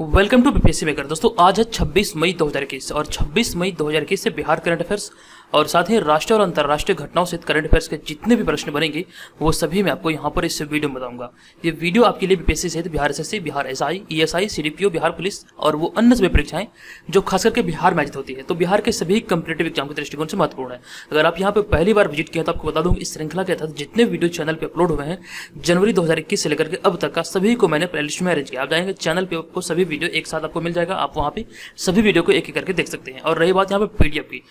Welcome to BPSC maker. दोस्तों आज है 26 मई 2021 और 26 मई 2021 से बिहार करंट अफेयर्स और साथ ही राष्ट्रीय और अंतर्राष्ट्रीय घटनाओं से करंट अफेयर्स के जितने भी प्रश्न बनेंगे वो सभी मैं आपको यहाँ पर इस वीडियो में बताऊंगा। ये वीडियो आपके लिए बीपीएससी सहित Bihar SSC, Bihar SI, ESI, CDPO, Bihar police और वो अन्य सभी परीक्षाएं जो खास करके बिहार में आयोजित होती है, तो बिहार के सभी कम्पिटेटिव एग्जाम के दृष्टिकोण से महत्वपूर्ण है। अगर आप यहाँ पर पहली बार विजिट किए तो आपको बता दूँ इस श्रृंखला के तहत जितने वीडियो चैनल पर अपलोड हुए हैं जनवरी 2021 से लेकर के अब तक का सभी को मैंने प्लेलिस्ट में अरेंज किया। आप जाएंगे चैनल पे आपको सभी वीडियो एक साथ आपको मिल जाएगा, आप वहाँ पे सभी वीडियो को एक एक करके देख सकते हैं। और रही बात यहाँ पे पीडीएफ की,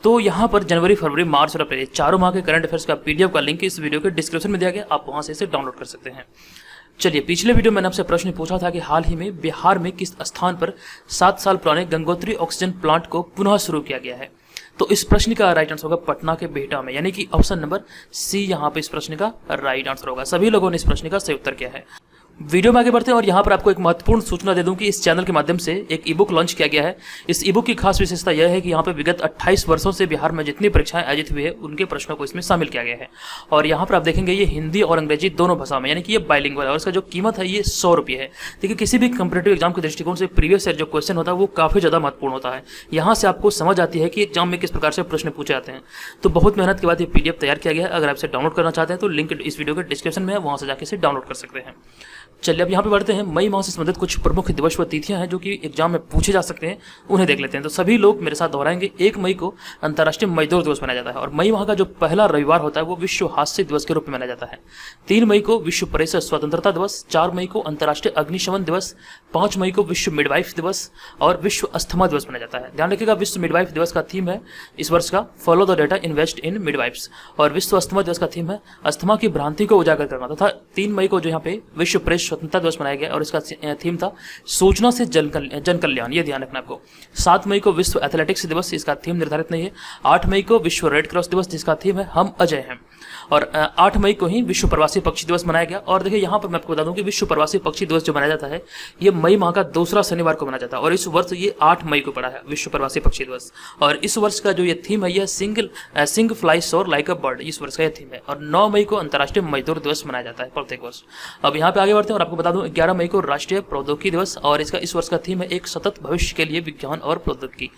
तो यहाँ पर जनवरी, फरवरी, मार्च और अप्रैल चारों माह के करंट अफेयर्स का पीडीएफ का लिंक इस वीडियो के डिस्क्रिप्शन में दिया गया, आप वहाँ से इसे डाउनलोड कर सकते हैं। चलिए, पिछले वीडियो में मैंने आपसे प्रश्न पूछा था कि हाल ही में बिहार में किस स्थान पर 7 साल पुराने गंगोत्री ऑक्सीजन प्लांट को पुनः शुरू किया गया है। तो इस प्रश्न का राइट आंसर होगा पटना के बिहटा में, यानी कि ऑप्शन नंबर सी यहाँ पे इस प्रश्न का राइट आंसर होगा। सभी लोगों ने इस प्रश्न का सही उत्तर किया है। वीडियो में आगे बढ़ते हैं और यहाँ पर आपको एक महत्वपूर्ण सूचना दे दूं कि इस चैनल के माध्यम से एक ई बुक लॉन्च किया गया है। इस ई बुक की खास विशेषता यह है कि यहाँ पर विगत 28 वर्षों से बिहार में जितनी परीक्षाएं आयोजित हुई है उनके प्रश्नों को इसमें शामिल किया गया है। और यहाँ पर आप देखेंगे ये हिंदी और अंग्रेजी दोनों भाषा में, यानी कि ये बाइलिंगुअल है और इसका जो कीमत है ये 100 रुपये है। देखिए, किसी भी कंपीटेटिव एग्जाम के दृष्टिकोण से प्रीवियस ईयर जो क्वेश्चन होता है वो काफ़ी ज़्यादा महत्वपूर्ण होता है। यहाँ से आपको समझ आती है कि एग्जाम में किस प्रकार से प्रश्न पूछे जाते हैं। तो बहुत मेहनत के बाद ये पीडीएफ तैयार किया गया है। अगर आप इसे डाउनलोड करना चाहते हैं तो लिंक इस वीडियो के डिस्क्रिप्शन में है, वहाँ से जाकर इसे डाउनलोड कर सकते हैं। चलिए, अब यहाँ पे बढ़ते हैं। मई माह से संबंधित कुछ प्रमुख दिवस व तिथियां हैं जो कि एग्जाम में पूछे जा सकते हैं, उन्हें देख लेते हैं। तो सभी लोग मेरे साथ दोहराएंगे। 1 मई को अंतर्राष्ट्रीय मजदूर दिवस मनाया जाता है और मई माह का जो पहला रविवार होता है वो विश्व हास्य दिवस के रूप में मनाया जाता है। 3 मई को विश्व प्रेस स्वतंत्रता दिवस, 4 मई को अंतर्राष्ट्रीय अग्निशमन दिवस, 5 मई को विश्व मिडवाइफ दिवस और विश्व अस्थमा दिवस मनाया जाता है। ध्यान रखिएगा, विश्व मिडवाइफ दिवस का थीम है इस वर्ष का follow the data, invest in midwives, और विश्व अस्थमा दिवस का थीम है अस्थमा की भ्रांति को उजागर करना तथा 3 मई को जो यहाँ पे विश्व प्रेस स्वतंत्रता दिवस मनाया गया और इसका थीम था सूचना से जन कल्याण, ये ध्यान रखना आपको। 7 मई को विश्व एथलेटिक्स दिवस, इसका थीम निर्धारित नहीं है। 8 मई को विश्व रेड क्रॉस दिवस जिसका थीम है हम अजय हैं। और 8 मई को ही विश्व प्रवासी पक्षी दिवस मनाया गया। और देखिए, यहाँ पर मैं आपको बता दूं कि विश्व प्रवासी पक्षी दिवस जो मनाया जाता है ये मई माह का दूसरा शनिवार को मनाया जाता है और इस वर्ष ये 8 मई को पड़ा है विश्व प्रवासी पक्षी दिवस। और इस वर्ष का जो ये थीम है यह सिंग फ्लाई सोर लाइक अ बर्ड, इस वर्ष का यह थीम है। और 9 मई को अंतर्राष्ट्रीय मजदूर दिवस मनाया जाता है प्रत्येक वर्ष। अब यहाँ पे आगे बढ़ते हैं और आपको बता दूं 11 मई को राष्ट्रीय प्रौद्योगिकी दिवस और इसका इस वर्ष का थीम है एक सतत भविष्य के लिए विज्ञान और प्रौद्योगिकी।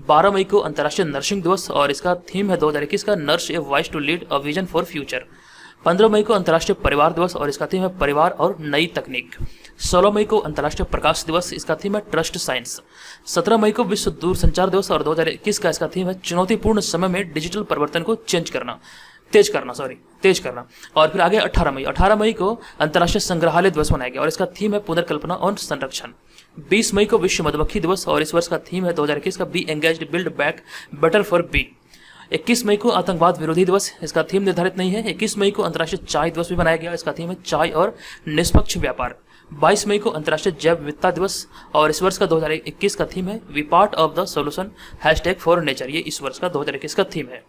12 मई को अंतर्राष्ट्रीय नर्सिंग दिवस और इसका थीम है 2021 का nurse a voice to lead a vision for future. 15 मई को अंतर्राष्ट्रीय परिवार दिवस और इसका थीम है परिवार और नई तकनीक। 16 मई को अंतर्राष्ट्रीय प्रकाश दिवस, इसका थीम है ट्रस्ट साइंस। 17 मई को विश्व दूरसंचार दिवस और 2021 का इसका थीम है चुनौतीपूर्ण समय में डिजिटल परिवर्तन को तेज करना। और फिर आगे 18 मई को अंतर्राष्ट्रीय संग्रहालय दिवस मनाया गया और इसका थीम है पुनर्कल्पना और संरक्षण। 20 मई को विश्व मधुमक्खी दिवस और इस वर्ष का थीम है 2021 का be engaged build back better for be. 21 मई को आतंकवाद विरोधी दिवस, इसका थीम निर्धारित नहीं है। 21 मई को अंतर्राष्ट्रीय चाय दिवस भी मनाया गया, इसका थीम है चाय और निष्पक्ष व्यापार। 22 मई को अंतर्राष्ट्रीय जैव विविधता दिवस और इस वर्ष का 2021 का थीम है we part of the solution #for nature, ये इस वर्ष का 2021 का थीम है।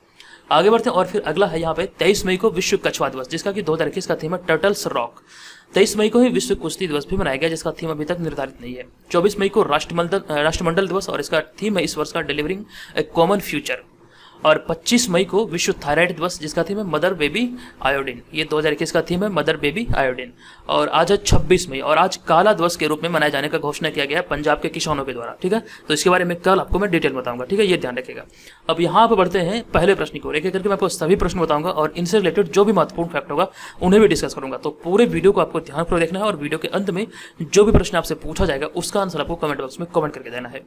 आगे बढ़ते हैं और फिर अगला है यहाँ पे 23 मई को विश्व कछुआ दिवस जिसका कि 2021 का थीम है टर्टल्स रॉक। 23 मई को ही विश्व कुश्ती दिवस भी मनाया गया जिसका थीम अभी तक निर्धारित नहीं है। 24 मई को राष्ट्रमंडल दिवस और इसका थीम है इस वर्ष का डिलीवरिंग ए कॉमन फ्यूचर। और 25 मई को विश्व थायराइड दिवस जिसका थीम है मदर बेबी आयोडीन, ये 2021 का थीम है मदर बेबी आयोडीन। और आज है 26 मई और आज काला दिवस के रूप में मनाए जाने का घोषणा किया गया है पंजाब के किसानों के द्वारा, ठीक है। तो इसके बारे में कल आपको मैं डिटेल बताऊंगा, ठीक है, ये ध्यान रखिएगा। अब यहाँ पर बढ़ते हैं पहले प्रश्न को, एक एक करके मैं आपको सभी प्रश्न बताऊंगा और इनसे रिलेटेड जो भी महत्वपूर्ण फैक्ट होगा उन्हें भी डिस्कस करूंगा। तो पूरे वीडियो को आपको ध्यानपूर्वक देखना है और वीडियो के अंत में जो भी प्रश्न आपसे पूछा जाएगा उसका आंसर आपको कमेंट बॉक्स में कमेंट करके देना है।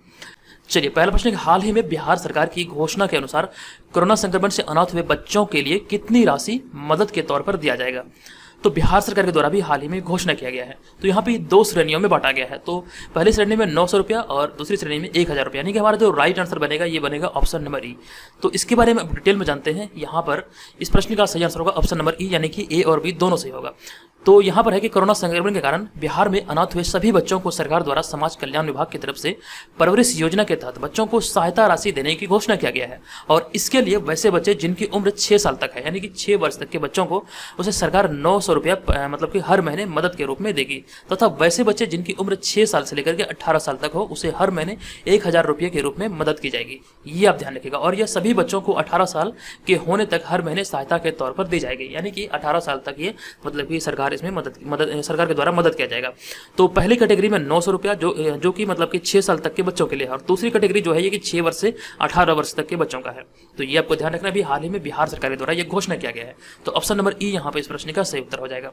चलिए, पहला प्रश्न, हाल ही में बिहार सरकार की घोषणा के अनुसार कोरोना संक्रमण से अनाथ हुए बच्चों के लिए कितनी राशि मदद के तौर पर दिया जाएगा। तो बिहार सरकार के द्वारा भी हाल ही में घोषणा किया गया है। तो यहाँ पे 2 श्रेणियों में बांटा गया है। तो पहली श्रेणी में 900 रुपया और दूसरी श्रेणी में 1000 रुपया, यानी कि हमारा जो राइट आंसर बनेगा ये बनेगा ऑप्शन नंबर ई। तो इसके बारे में डिटेल में जानते हैं। यहाँ पर इस प्रश्न का सही आंसर होगा ऑप्शन नंबर ई, यानी कि ए और बी दोनों सही होगा। तो यहाँ पर है कि कोरोना संक्रमण के कारण बिहार में अनाथ हुए सभी बच्चों को सरकार द्वारा समाज कल्याण विभाग की तरफ से परवरिश योजना के तहत बच्चों को सहायता राशि देने की घोषणा किया गया है। और इसके लिए वैसे बच्चे जिनकी उम्र 6 साल तक है, यानी कि 6 वर्ष तक के बच्चों को उसे सरकार 900 रुपया मतलब कि हर महीने मदद के रूप में देगी तथा वैसे बच्चे जिनकी उम्र 6 साल से लेकर के 18 साल तक हो उसे हर महीने 1000 रुपये के रूप में मदद की जाएगी। ये आप ध्यान रखिएगा। और यह सभी बच्चों को 18 साल के होने तक हर महीने सहायता के तौर पर दी जाएगी, यानी कि 18 साल तक ये मतलब कि सरकार इसमें मदद सरकार के द्वारा मदद किया जाएगा। तो पहली कैटेगरी में 900 रुपया जो कि मतलब कि 6 साल तक के बच्चों के लिए है, और दूसरी कैटेगरी जो है ये कि 6 वर्ष से 18 वर्ष तक के बच्चों का है। तो ये आपको ध्यान रखना, भी हाल ही में बिहार सरकार के द्वारा ये घोषणा किया गया है। तो ऑप्शन नंबर ई यहाँ पे इस प्रश्न का सही उत्तर हो जाएगा।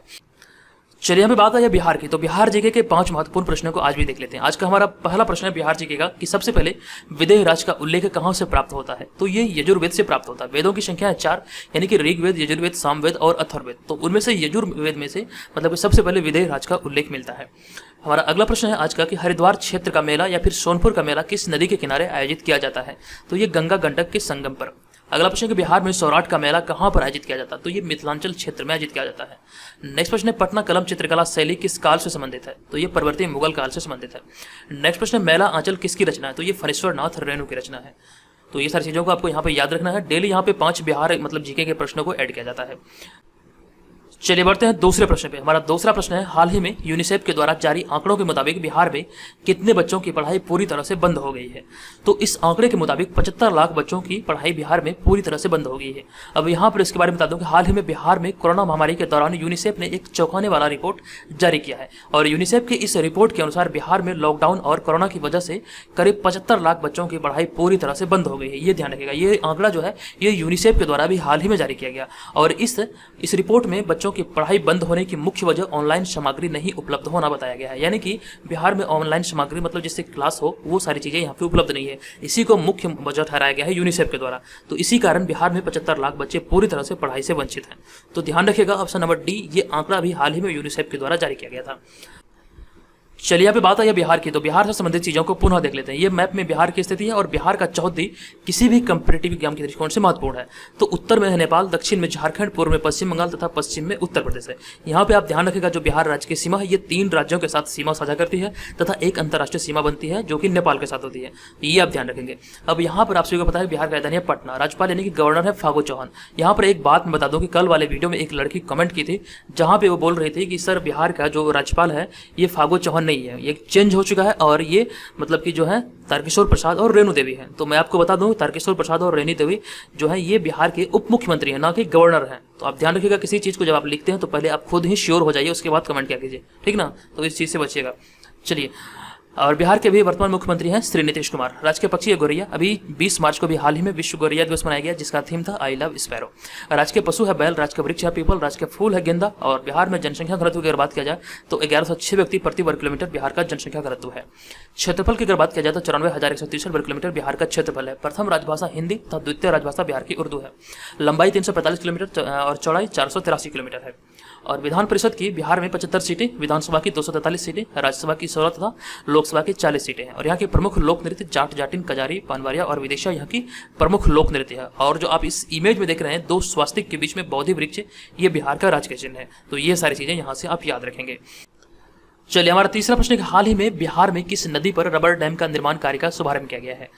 चलिए यहाँ पे बात है बिहार की। तो बिहार जीके के 5 महत्वपूर्ण प्रश्नों को आज भी देख लेते हैं। आज का हमारा पहला प्रश्न है बिहार जीके का कि सबसे पहले विदेह राज का उल्लेख कहाँ से प्राप्त होता है। तो ये यजुर्वेद से प्राप्त होता है। वेदों की संख्या है 4, यानी कि ऋग्वेद, यजुर्वेद, सामवेद और अथर्ववेद। तो उनमें से यजुर्वेद में से मतलब सबसे पहले विदेह राज का उल्लेख मिलता है। हमारा अगला प्रश्न है आज का कि हरिद्वार क्षेत्र का मेला या फिर सोनपुर का मेला किस नदी के किनारे आयोजित किया जाता है। तो ये गंगा गंडक के संगम पर। अगला प्रश्न है कि बिहार में सौराठ का मेला कहाँ पर आयोजित किया जाता है। तो ये मिथिलांचल क्षेत्र में आयोजित किया जाता है। नेक्स्ट प्रश्न है पटना कलम चित्रकला शैली किस काल से संबंधित है। तो ये परवर्ती मुगल काल से संबंधित है। नेक्स्ट प्रश्न है मेला आंचल किसकी रचना है। तो ये फणेश्वर नाथ रेणु की रचना है। तो ये सारी चीजों को आपको यहाँ पे याद रखना है। डेली यहाँ पे 5 बिहार मतलब जीके के प्रश्नों को ऐड किया जाता है। चलिए बढ़ते हैं दूसरे प्रश्न पे। हमारा दूसरा प्रश्न है हाल ही में यूनिसेफ के द्वारा जारी आंकड़ों के मुताबिक बिहार में कितने बच्चों की पढ़ाई पूरी तरह से बंद हो गई है। तो इस आंकड़े के मुताबिक 75 लाख बच्चों की पढ़ाई बिहार में पूरी तरह से बंद हो गई है। अब यहाँ पर इसके बारे में बता दूं कि हाल ही में बिहार में कोरोना महामारी के दौरान यूनिसेफ ने एक चौंकाने वाला रिपोर्ट जारी किया है। और यूनिसेफ के इस रिपोर्ट के अनुसार बिहार में लॉकडाउन और कोरोना की वजह से करीब 75 लाख बच्चों की पढ़ाई पूरी तरह से बंद हो गई है। ये ध्यान रखिएगा, ये आंकड़ा जो है ये यूनिसेफ के द्वारा भी हाल ही में जारी किया गया। और इस रिपोर्ट में बच्चों की पढ़ाई बंद होने की मुख्य वजह ऑनलाइन सामग्री नहीं उपलब्ध होना बताया गया है। यानी कि बिहार में ऑनलाइन सामग्री मतलब जिससे क्लास हो वो सारी चीजें यहाँ पे उपलब्ध नहीं है। इसी को मुख्य वजह ठहराया गया है यूनिसेफ के द्वारा। तो इसी कारण बिहार में 75 लाख बच्चे पूरी तरह से पढ़ाई से वंचित हैं। तो ध्यान रखिएगा ऑप्शन नंबर डी, ये आंकड़ा भी हाल ही में यूनिसेफ के द्वारा जारी किया गया था। चलिए यहाँ पे बात है बिहार की। तो बिहार से संबंधित चीजों को पुनः देख लेते हैं। ये मैप में बिहार की स्थिति है और बिहार का चौहद्दी किसी भी कंपैरेटिव एग्जाम के दृष्टिकोण से महत्वपूर्ण है। तो उत्तर में है नेपाल, दक्षिण में झारखंड, पूर्व में पश्चिम बंगाल तथा पश्चिम में उत्तर प्रदेश है। यहाँ पे आप ध्यान रखिएगा जो बिहार राज्य की सीमा है ये 3 राज्यों के साथ सीमा साझा करती है तथा एक अंतर्राष्ट्रीय सीमा बनती है जो कि नेपाल के साथ होती है। ये आप ध्यान रखेंगे। अब यहाँ पर आप सभी को पता है बिहार का राजधानी है पटना। राज्यपाल यानी कि गवर्नर है फागू चौहान। यहाँ पर एक बात मैं बता दूं कि कल वाले वीडियो में एक लड़की कमेंट की थी जहाँ पे वो बोल रही थी कि सर बिहार का जो राज्यपाल है ये फागू चौहान नहीं है, ये चेंज हो चुका है और ये मतलब कि जो है तारकिशोर प्रसाद और रेणु देवी है। तो मैं आपको बता दूं तारकिशोर प्रसाद और रेणु देवी जो है ये बिहार के उप मुख्यमंत्री हैं, ना कि गवर्नर हैं। तो आप ध्यान रखिएगा किसी चीज को जब आप लिखते हैं तो पहले आप खुद ही श्योर हो जाइए, उसके बाद कमेंट किया कीजिए, ठीक ना। तो इस चीज से बचिएगा। चलिए, और बिहार के भी वर्तमान मुख्यमंत्री हैं श्री नीतीश कुमार। राजकीय पक्षी है गोरैया। अभी 20 मार्च को भी हाल ही में विश्व गोरैया दिवस मनाया गया जिसका थीम था आई लव स्पैरो। राजकीय पशु है बैल, राजकीय वृक्ष है पीपल, राजकीय फूल है गेंदा। और बिहार में जनसंख्या घनत्व की अगर बात किया जाए तो 1106 व्यक्ति प्रति वर्ग किलोमीटर बिहार का जनसंख्या घनत्व है। क्षेत्रफल की अगर बात किया जाए तो 94,163 वर्ग किलोमीटर बिहार का क्षेत्रफल है। प्रथम राजभाषा हिंदी तथा द्वितीय राजभाषा बिहार की उर्दू है। लंबाई 345 किलोमीटर और चौड़ाई 483 किलोमीटर है। और विधान परिषद की बिहार में 75 सीटें, विधानसभा की 243 सीटें, राज्यसभा की 16 तथा लोकसभा की 40 सीटें हैं। और यहाँ के प्रमुख लोक नृत्य जाट, जाटिन, कजारी, पानवारिया और विदेशिया यहाँ की प्रमुख लोक नृत्य है। और जो आप इस इमेज में देख रहे हैं 2 स्वास्तिक के बीच में बौद्धि वृक्ष, ये बिहार का राजकीय चिन्ह है। तो ये सारी चीजें यहाँ से आप याद रखेंगे। चलिए हमारा तीसरा प्रश्न है कि हाल ही में बिहार में किस नदी पर रबर डैम का निर्माण कार्य का शुभारंभ किया गया है।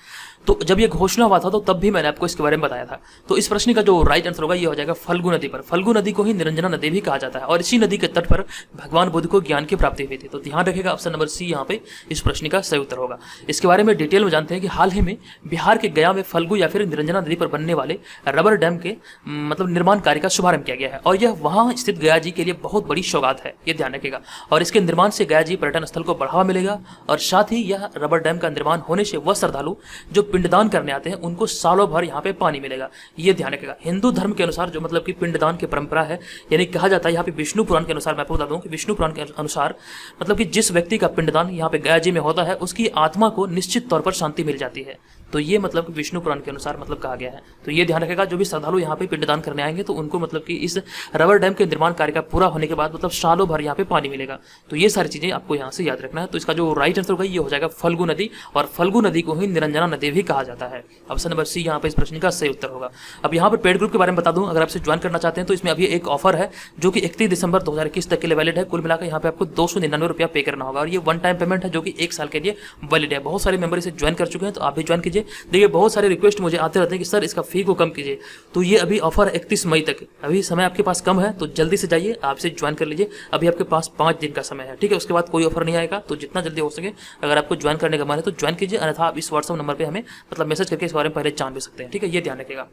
तो जब ये घोषणा हुआ था तो तब भी मैंने आपको इसके बारे में बताया था। तो इस प्रश्न का जो राइट आंसर होगा ये हो जाएगा फल्गु नदी पर। फल्गु नदी को ही निरंजना नदी भी कहा जाता है और इसी नदी के तट पर भगवान बुद्ध को ज्ञान की प्राप्ति हुई थी। तो ध्यान रखिएगा ऑप्शन नंबर सी यहाँ पे इस प्रश्न का सही उत्तर होगा। इसके बारे में डिटेल में जानते हैं कि हाल ही में बिहार के गया में फल्गु या फिर निरंजना नदी पर बनने वाले रबर डैम के मतलब निर्माण कार्य का शुभारंभ किया गया है। और यह वहां स्थित गया जी के लिए बहुत बड़ी सौगात है, ये ध्यान रखिएगा। और इसके निर्माण से गया जी पर्यटन स्थल को बढ़ावा मिलेगा और साथ ही यह रबर डैम का निर्माण होने से वह श्रद्धालु जो पिंडदान करने आते हैं उनको सालों भर यहाँ पे पानी मिलेगा, ये ध्यान रखेगा। हिंदू धर्म के अनुसार जो मतलब कि पिंडदान की परंपरा है, यानी कहा जाता है यहाँ पे विष्णु पुराण के अनुसार, मैं आपको बता दूं कि विष्णु पुराण के अनुसार मतलब कि जिस व्यक्ति का पिंडदान यहाँ पे गया जी में होता है उसकी आत्मा को निश्चित तौर पर शांति मिल जाती है। तो ये मतलब कि विष्णु पुराण के अनुसार मतलब कहा गया है। तो ये ध्यान रखेगा जो भी श्रद्धालु यहाँ पे पिंडदान करने आएंगे तो उनको मतलब कि इस रबर डैम के निर्माण कार्य का पूरा होने के बाद मतलब सालों भर यहाँ पे पानी मिलेगा। तो ये सारी चीजें आपको यहाँ से याद रखना है। तो इसका जो राइट आंसर होगा ये हो जाएगा फल्गु नदी, और फल्गु नदी को ही निरंजना नदी भी कहा जाता है। ऑप्शन नंबर सी यहाँ पे इस प्रश्न का सही उत्तर होगा। अब यहाँ पर पेड ग्रुप के बारे में बता दूं, अगर आपसे ज्वाइन करना चाहते हैं तो इसमें अभी एक ऑफर है जो कि 31 दिसंबर 2021 तक के लिए वैलिड है। कुल मिलाकर यहाँ पे आपको 299 रुपया पे करना होगा और ये वन टाइम पेमेंट है जो कि 1 साल के लिए वैलिड है। बहुत सारे मेंबर इसे ज्वाइन कर चुके हैं तो आप भी ज्वाइन कीजिए। लीजिए। देखिए बहुत सारे रिक्वेस्ट मुझे आते रहते हैं कि सर इसका फ़ी को कम कीजिए, तो ये अभी ऑफर 31 मई तक, अभी समय आपके पास कम है, तो जल्दी से जाइए, आप इसे ज्वाइन कर लीजिए। अभी आपके पास 5 दिन का समय है, ठीक है, उसके बाद कोई ऑफर नहीं आएगा। तो जितना जल्दी हो सके अगर आपको ज्वाइन करने का मन है तो ज्वाइन कीजिए, अन्यथा आप इस व्हाट्सअप नंबर पर हमें मतलब मैसेज करके इस बारे में पहले जान भी सकते हैं, ठीक है, ये ध्यान रखिएगा।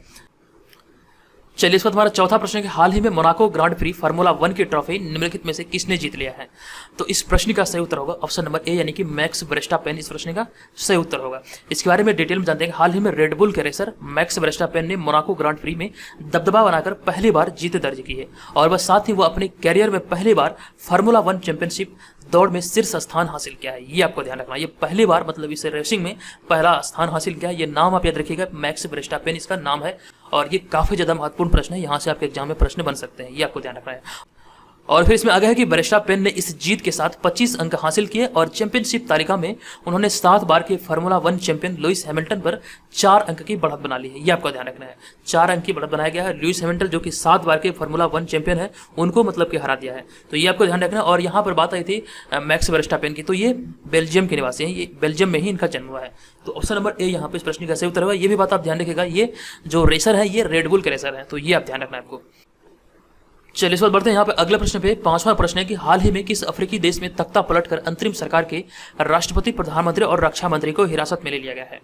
चलिए इस बार हमारा चौथा प्रश्न है कि हाल ही में मोनाको ग्रांड प्री फार्मूला 1 की ट्रॉफी निम्नलिखित में से किसने जीत लिया है? तो इस प्रश्न का सही उत्तर होगा ऑप्शन नंबर ए, यानी कि मैक्स वर्स्टापेन इस प्रश्न का सही उत्तर होगा। इसके बारे में डिटेल में जानते हैं। हाल ही में रेड बुल के रेसर मैक्स वर्स्टापेन ने मोनाको ग्रांड प्री में दबदबा बनाकर पहली बार जीत दर्ज की है, और बस साथ ही वो अपने कैरियर में पहली बार फार्मूला 1 चैंपियनशिप दौड़ में शीर्ष स्थान हासिल किया है। ये आपको ध्यान रखना, ये पहली बार मतलब इस रेसिंग में पहला स्थान हासिल किया है। ये नाम आप याद रखिएगा, मैक्स वर्स्टापेन इसका नाम है, और ये काफी ज्यादा महत्वपूर्ण प्रश्न है, यहाँ से आपके एग्जाम में प्रश्न बन सकते हैं, ये आपको ध्यान रखना है। और फिर इसमें आगे है कि वर्स्टापेन ने इस जीत के साथ 25 अंक हासिल किए, और चैंपियनशिप तालिका में उन्होंने 7 बार के फार्मूला 1 चैंपियन लुइस हैमिल्टन पर 4 अंक की बढ़त बना ली है। ये आपको ध्यान रखना है, 4 अंक की बढ़त बनाया गया है। लुइस हैमिल्टन जो कि 7 बार के फार्मूला 1 चैंपियन है, उनको मतलब कि हरा दिया है, तो ये आपको ध्यान रखना है। और यहाँ पर बात आई थी मैक्स वर्स्टापेन की, तो ये बेल्जियम के निवासी हैं, ये बेल्जियम में ही इनका जन्म हुआ है, तो ऑप्शन नंबर ए यहाँ पे इस प्रश्न का सही उत्तर होगा। ये भी बात आप ध्यान रखिएगा, ये जो रेसर है ये रेड बुल के रेसर है, तो ये आप ध्यान रखना है आपको। चलिए इस बार बढ़ते हैं यहाँ पे अगले प्रश्न पे। 5वां प्रश्न है कि हाल ही में किस अफ्रीकी देश में तख्ता पलटकर अंतरिम सरकार के राष्ट्रपति, प्रधानमंत्री और रक्षा मंत्री को हिरासत में ले लिया गया है?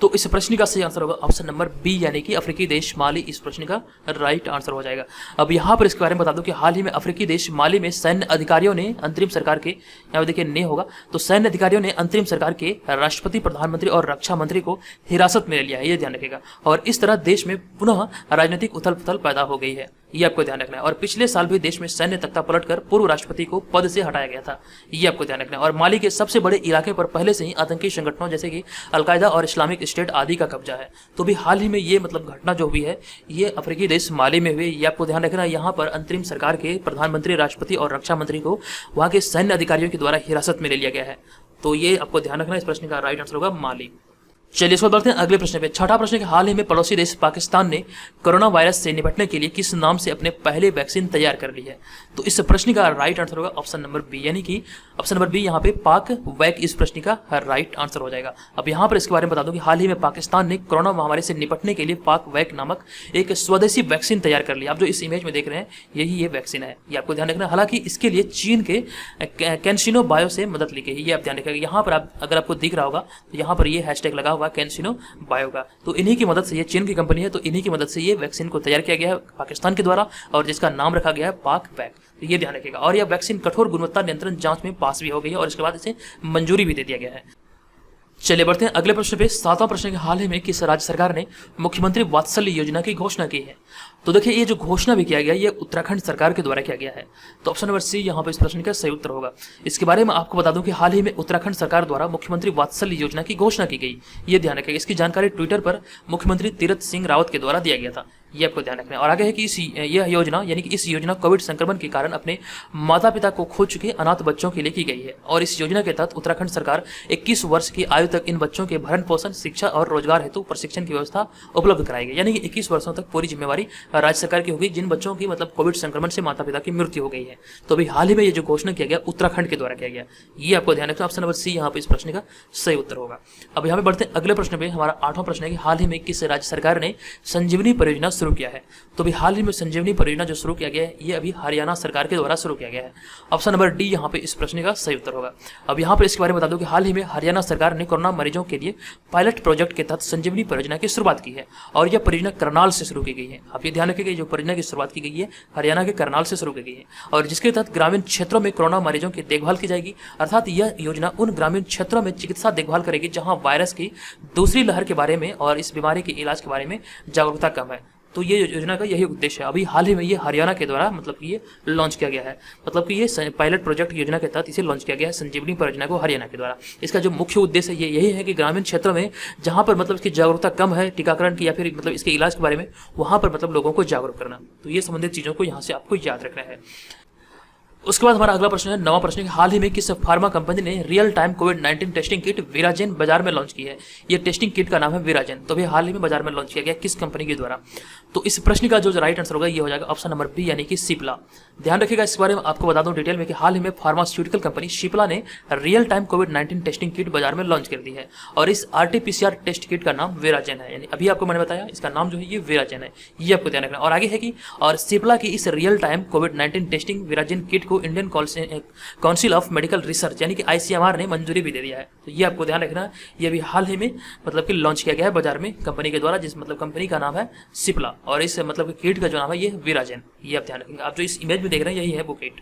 तो इस प्रश्न का सही आंसर होगा ऑप्शन नंबर बी, यानी कि अफ्रीकी देश माली इस प्रश्न का राइट आंसर हो जाएगा। अब यहाँ पर इसके बारे में बता दूं कि हाल ही में अफ्रीकी देश माली में सैन्य अधिकारियों ने अंतरिम सरकार के, यहाँ देखिए ने होगा, तो सैन्य अधिकारियों ने अंतरिम सरकार के राष्ट्रपति, प्रधानमंत्री और रक्षा मंत्री को हिरासत में ले लिया है, ये ध्यान रखिएगा। और इस तरह देश में पुनः राजनीतिक उथल पुथल पैदा हो गई है, ये आपको ध्यान रखना है। और पिछले साल भी देश में सैन्य तख्ता पलटकर पूर्व राष्ट्रपति को पद से हटाया गया था, ये आपको ध्यान रखना है। और माली के सबसे बड़े इलाके पर पहले से ही आतंकी संगठनों जैसे कि अलकायदा और इस्लामिक स्टेट आदि का कब्जा है, तो भी हाल ही में ये मतलब घटना जो हुई है ये अफ्रीकी देश माली में हुई, ये आपको ध्यान रखना है। यहाँ पर अंतरिम सरकार के प्रधानमंत्री, राष्ट्रपति और रक्षा मंत्री को वहाँ के सैन्य अधिकारियों के द्वारा हिरासत में ले लिया गया है, तो ये आपको ध्यान रखना है। इस प्रश्न का राइट आंसर होगा माली। चलिए इस बार बढ़ते हैं अगले प्रश्न पे। 6वां प्रश्न है कि हाल ही में पड़ोसी देश पाकिस्तान ने कोरोना वायरस से निपटने के लिए किस नाम से अपने पहले वैक्सीन तैयार कर ली है? तो इस प्रश्न का राइट आंसर होगा ऑप्शन नंबर बी, यानी कि ऑप्शन नंबर बी यहाँ पे पाक वैक इस प्रश्न का राइट आंसर हो जाएगा। अब यहाँ पर इसके बारे में बता दूं कि हाल ही में पाकिस्तान ने कोरोना महामारी से निपटने के लिए पाक वैक नामक एक स्वदेशी वैक्सीन तैयार कर लिया। आप जो इस इमेज में देख रहे हैं यही ये वैक्सीन है, ये आपको ध्यान रखना। हालांकि इसके लिए चीन के कैंसिनो बायो से मदद ली गई है, ये आप ध्यान रखिएगा। यहाँ पर आप अगर आपको दिख रहा होगा तो यहाँ पर ये हैशटैग लगा हुआ कैंसिनो बायो का, तो इन्हीं की मदद से, ये चीन की कंपनी है, तो इन्हीं की मदद से ये वैक्सीन को तैयार किया गया है पाकिस्तान के द्वारा, और जिसका नाम रखा गया है पाक वैक, तो ये ध्यान रखिएगा। और यह वैक्सीन कठोर गुणवत्ता नियंत्रण जांच में पास भी हो गई है, और इसके बाद इसे मंजूरी भी दे दिया गया है। चलिए बढ़ते हैं अगले प्रश्न पे। 7वां प्रश्न है कि हाल ही में किस राज्य सरकार ने मुख्यमंत्री वात्सल्य योजना की घोषणा की है? तो देखिए ये जो घोषणा भी किया गया ये उत्तराखंड सरकार के द्वारा किया गया है, तो ऑप्शन नंबर सी यहाँ पे इस प्रश्न का सही उत्तर होगा। इसके बारे में आपको बता दूं कि हाल ही में उत्तराखंड सरकार द्वारा मुख्यमंत्री वात्सल्य योजना की घोषणा की गई, ये ध्यान रखिएगा। इसकी जानकारी ट्विटर पर मुख्यमंत्री तीरथ सिंह रावत के द्वारा दिया गया था, ये आपको ध्यान रखना है। और आगे है कि यह योजना यानी कि इस योजना कोविड संक्रमण के कारण अपने माता पिता को खो चुके अनाथ बच्चों के लिए की गई है, और इस योजना के तहत उत्तराखंड सरकार 21 वर्ष की आयु तक इन बच्चों के भरण पोषण, शिक्षा और रोजगार हेतु प्रशिक्षण की व्यवस्था उपलब्ध कराएगी। यानी कि 21 वर्षों तक पूरी जिम्मेवारी राज्य सरकार की होगी जिन बच्चों की मतलब कोविड संक्रमण से माता पिता की मृत्यु हो गई है। तो अभी हाल ही में ये जो घोषणा किया गया उत्तराखंड के द्वारा किया गया, ये आपको ध्यान रखना। ऑप्शन नंबर सी यहाँ पे इस प्रश्न का सही उत्तर होगा। अब यहाँ पे बढ़ते हैं अगले प्रश्न पे। हमारा 8वां प्रश्न है कि हाल ही में किस राज्य सरकार ने संजीवनी परियोजना शुरू किया है? तो अभी हाल ही में संजीवनी परियोजना जो शुरू किया गया है ये अभी हरियाणा सरकार के द्वारा शुरू किया गया है। ऑप्शन नंबर डी यहाँ पे इस प्रश्न का सही उत्तर होगा। अब यहाँ पर इसके बारे में बता दूं कि हाल ही में हरियाणा सरकार ने कोरोना मरीजों के लिए पायलट प्रोजेक्ट के तहत संजीवनी परियोजना की शुरुआत की है, और यह परियोजना करनाल से शुरू की गई है। आप ये ध्यान रखिएगा, जो परियोजना की शुरुआत की गई है हरियाणा के करनाल से शुरू की गई है, और जिसके तहत ग्रामीण क्षेत्रों में कोरोना मरीजों की देखभाल की जाएगी। अर्थात यह योजना उन ग्रामीण क्षेत्रों में चिकित्सा देखभाल करेगी जहां वायरस की दूसरी लहर के बारे में और इस बीमारी के इलाज के बारे में जागरूकता कम है। तो ये योजना का यही उद्देश्य है। अभी हाल ही में ये हरियाणा के द्वारा मतलब कि ये लॉन्च किया गया है, मतलब कि ये पायलट प्रोजेक्ट योजना के तहत इसे लॉन्च किया गया है संजीवनी परियोजना को हरियाणा के द्वारा। इसका जो मुख्य उद्देश्य ये यही है कि ग्रामीण क्षेत्रों में जहाँ पर मतलब इसकी जागरूकता कम है टीकाकरण की या फिर मतलब इसके इलाज के बारे में, वहाँ पर मतलब लोगों को जागरूक करना। तो ये संबंधित चीज़ों को यहाँ से आपको याद रखना है। उसके बाद हमारा अगला प्रश्न है, नवा प्रश्न है, हाल ही में किस फार्मा कंपनी ने रियल टाइम कोविड-19 टेस्टिंग किट विराजेन बाजार में लॉन्च की है। ये टेस्टिंग किट का नाम है विराजेन, तो भी हाल ही में बाजार में लॉन्च किया गया किस कंपनी के द्वारा। तो इस प्रश्न का जो राइट आंसर होगा ये हो जाएगा ऑप्शन नंबर बी, यानी कि सिप्ला। ध्यान रखिएगा, इस बारे में आपको बता दूं डिटेल में कि हाल ही में फार्मास्यूटिकल कंपनी सिप्ला ने रियल टाइम कोविड-19 टेस्टिंग किट बाजार में लॉन्च कर दी है और इस RT-PCR टेस्ट किट का नाम विराजेन है। यानी अभी आपको मैंने बताया इसका नाम जो है ये विराजेन है, ये आपको ध्यान रखना। और आगे है कि और सिप्ला की इस रियल टाइम कोविड-19 टेस्टिंग विराजेन किट को Indian council of medical research यानी कि ICMR ने मंजूरी भी दे दिया है। तो ये आपको ध्यान रखना, ये अभी हाल ही में मतलब कि लॉन्च किया गया है बाजार में कंपनी के द्वारा, जिस मतलब कंपनी का नाम है सिप्ला और इस मतलब किट का जो नाम है ये विराजेन। ये आप ध्यान रखेंगे, आप जो इस इमेज में देख रहे हैं यही है वो किट।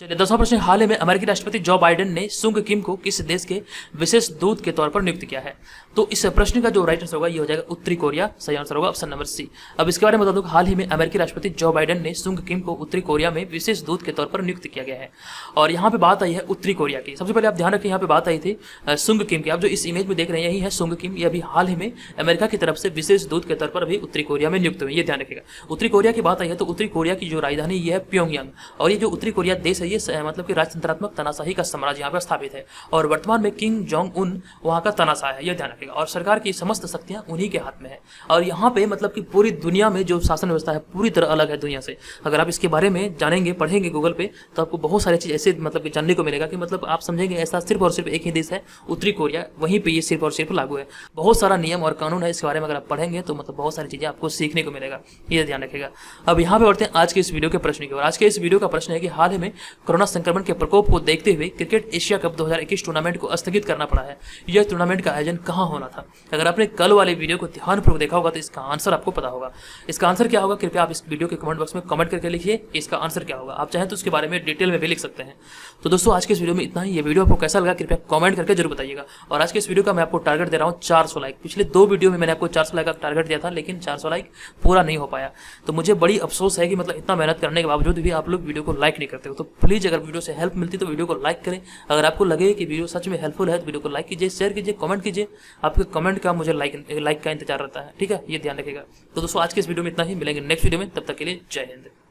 चलिए 10वां प्रश्न, हाल ही में अमेरिकी राष्ट्रपति जो बाइडेन ने सुंग किम को किस देश के विशेष दूत के तौर पर नियुक्त किया है। तो इस प्रश्न का जो राइट आंसर होगा ये हो जाएगा उत्तरी कोरिया, सही आंसर होगा ऑप्शन नंबर सी। अब इसके बारे में बता दूं, हाल ही में अमेरिकी राष्ट्रपति जो बाइडेन ने सुंग किम को उत्तरी कोरिया में विशेष दूत के तौर पर नियुक्त किया गया है और यहाँ पे बात आई है उत्तरी कोरिया की। सबसे पहले आप ध्यान रखें, यहाँ पे बात आई थी सुंग किम की। आप जो इस इमेज में देख रहे हैं यही है सुंग किम, ये अभी हाल ही में अमेरिका की तरफ से विशेष दूत के तौर पर अभी उत्तरी कोरिया में नियुक्त हुए। ये ध्यान रखेगा, उत्तरी कोरिया की बात आई है तो उत्तरी कोरिया की जो राजधानी ये है प्योंगयांग और ये जो उत्तरी कोरिया देश है ये मतलब कि राजतंत्रात्मक तानाशाही का साम्राज्य यहाँ पर स्थापित है और वर्तमान में किंग जोंग उन वहाँ का तानाशाह है, यह ध्यान रखेगा। और सरकार की समस्त शक्तियाँ उन्हीं के हाथ में है और यहाँ पे मतलब कि पूरी दुनिया में जो शासन व्यवस्था है पूरी तरह अलग है दुनिया से। अगर आप इसके बारे में जानेंगे पढ़ेंगे गूगल पे तो आपको बहुत सारी चीज़ ऐसे मतलब कि जानने को मिलेगा कि मतलब आप समझेंगे ऐसा सिर्फ और सिर्फ एक ही देश है उत्तरी कोरिया, वहीं पर ये सिर्फ और सिर्फ लागू है। बहुत सारा नियम और कानून है, इसके बारे में अगर आप पढ़ेंगे तो मतलब बहुत सारी चीज़ें आपको सीखने को मिलेगा, ये ध्यान रखेगा। अब यहाँ पे बढ़ते हैं आज के इस वीडियो के प्रश्न की ओर। आज के इस वीडियो का प्रश्न है कि हाल ही में कोरोना संक्रमण के प्रकोप को देखते हुए क्रिकेट एशिया कप 2021 टूर्नामेंट को स्थगित करना पड़ा है। यह टूर्नामेंट का आयोजन कहां होना था। अगर आपने कल वाले वीडियो को ध्यानपूर्वक देखा होगा तो इसका आंसर आपको पता होगा। इसका आंसर क्या होगा कृपया आप इस वीडियो के कमेंट बॉक्स में कमेंट करके लिखिए इसका आंसर क्या होगा। आप चाहें तो उसके बारे में डिटेल में भी लिख सकते हैं। तो दोस्तों आज के इस वीडियो में इतना ही। ये वीडियो आपको कैसा लगा कृपया कमेंट करके जरूर बताइएगा। और आज के इस वीडियो का मैं आपको टारगेट दे रहा हूँ 400 लाइक। पिछले 2 वीडियो में मैंने आपको 400 लाइक का टारगेट दिया था लेकिन 400 लाइक पूरा नहीं हो पाया। तो मुझे बड़ी अफसोस है कि मतलब इतना मेहनत करने के बावजूद भी आप लोग वीडियो को लाइक नहीं करते हो। तो प्लीज़ अगर वीडियो से हेल्प मिलती तो वीडियो को लाइक करें। अगर आपको लगे कि वीडियो सच में हेल्पफुल है तो वीडियो को लाइक कीजिए, शेयर कीजिए, कमेंट कीजिए। आपके कमेंट का मुझे लाइक का इंतजार रहता है, ठीक है, ये ध्यान रखिएगा। तो दोस्तों आज के इस वीडियो में इतना ही, मिलेंगे नेक्स्ट वीडियो में, तब तक के लिए जय हिंद।